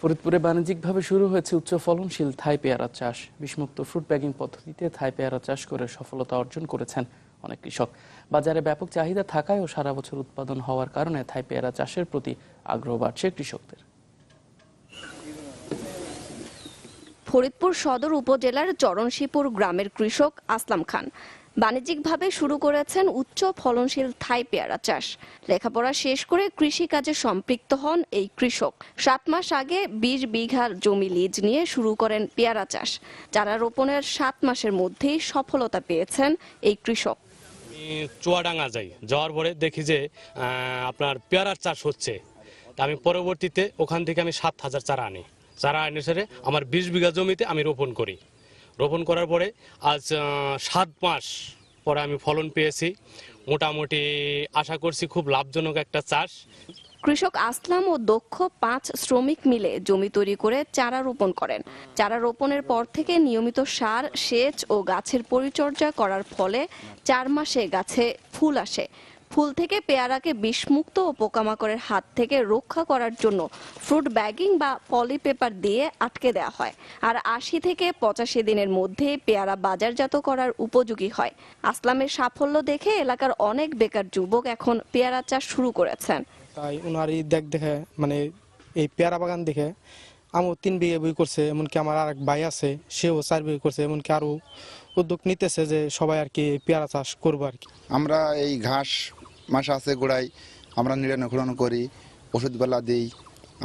ফরিদপুরে বাণিজ্যিকভাবে শুরু হয়েছে উচ্চ ফলনশীল থাই পেয়ারা চাষ। বিষমুক্ত ফ্রুট ব্যাগিং পদ্ধতিতে থাই পেয়ারা চাষ করে সফলতা অর্জন করেছেন অনেক কৃষক। বাজারে ব্যাপক চাহিদা থাকায় ও সারা বছর উৎপাদন হওয়ার কারণে থাই পেয়ারা চাষের প্রতি আগ্রহ বাড়ছে কৃষকদের। ফরিদপুর সদর উপজেলার চরণশীপুর গ্রামের কৃষক আসলাম খান বাণিজ্যিকভাবে শুরু করেছেন উচ্চ ফলনশীল থাই পেয়ারা চাষ। লেখাপড়া শেষ করে কৃষিকাজে সম্পৃক্ত হন এই কৃষক। 7 মাস আগে 20 বিঘা জমি লিজ নিয়ে শুরু করেন পেয়ারা চাষ। চারা রোপণের 7 মাসের মধ্যেই সফলতা পেয়েছেন এই কৃষক। চুয়াডাঙ্গা যাওয়ার পরে দেখি যে আপনার পেয়ারার চাষ হচ্ছে। আমি পরবর্তীতে ওখান থেকে আমি 7,000 চারা আনি। চারা অনুসারে আমার 20 বিঘা জমিতে আমি রোপণ করি। রোপণ করার পরে আজ 7 মাস পরে আমি ফলন পেয়েছি। মোটামুটি আশা করছি খুব লাভজনক একটা চাষ। কৃষক আসলাম ও দক্ষ 5 শ্রমিক মিলে জমি তৈরি করে চারা রোপণ করেন। চারা রোপণের পর থেকে নিয়মিত সার, সেচ ও গাছের পরিচর্যা করার ফলে 4 মাসে গাছে ফুল আসে। ফুল থেকে পেয়ারাকে বিষমুক্ত ও পোকামাকড়ের হাত থেকে রক্ষা করার জন্য ফ্রুট ব্যাগিং বা পলি পেপার দিয়ে আটকে দেওয়া হয়। আর 80 থেকে 85 দিনের মধ্যে পেয়ারা বাজারজাত করার উপযোগী হয়। আসলামের সাফল্য দেখে এলাকার অনেক বেকার যুবক এখন পেয়ারা চাষ শুরু করেছেন। তাই উনারই দেখে মানে এই পেয়ারা বাগান দেখে আমার 3 বিঘা বই করছে, এমনকি আমার আরেক ভাই আছে সেও 4 বিঘা করছে, এমনকি আরো উদ্যোগ নিতেছে যে সবাই আর কি পেয়ারা চাষ করবো আর কি। আমরা এই ঘাস মাসা আছে গোড়ায় আমরা নিড়ানো করি, ওষুধ বেলা দিই।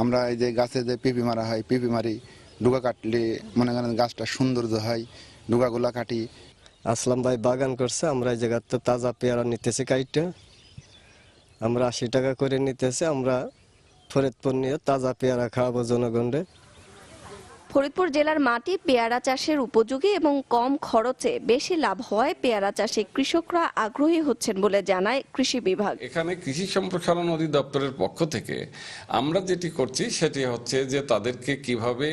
আমরা এই যে গাছে যে পিপি মারা হয়, পিপি মারি, ডুগা কাটলে মনে করেন গাছটা সৌন্দর্য হয়, ডুগাগুলা কাটি। আসলাম ভাই বাগান করছে, আমরা এই জায়গাতে তাজা পেয়ারা নিতেছি কাইটে, আমরা 80 টাকা করে নিতেছি। আমরা ফরিদপুর নিয়ে তাজা পেয়ারা খাওয়াবো জনগণে। ফরিদপুর জেলার মাটি পেয়ারা চাষের উপযোগী এবং কম খরচে বেশি লাভ হওয়ায় পেয়ারা চাষে কৃষকরা আগ্রহী হচ্ছেন বলে জানায় কৃষি বিভাগ। এখানে কৃষি সম্প্রসারণ অধিদপ্তরের পক্ষ থেকে আমরা যেটি করছি সেটি হচ্ছে যে তাদেরকে কিভাবে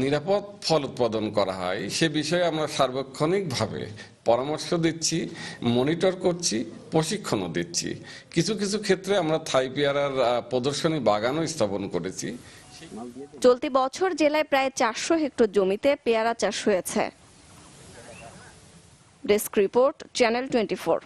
নিরাপদ ফল উৎপাদন করা হয় সে বিষয়ে আমরা সার্বক্ষণিকভাবে পরামর্শ দিচ্ছি, মনিটর করছি, প্রশিক্ষণও দিচ্ছি। কিছু কিছু ক্ষেত্রে আমরা থাই পেয়ারার প্রদর্শনী বাগানও স্থাপন করেছি। চলতি বছর জেলায় প্রায় 400 হেক্টর জমিতে পেয়ারা চাষ হয়েছে। Desk report, channel 24।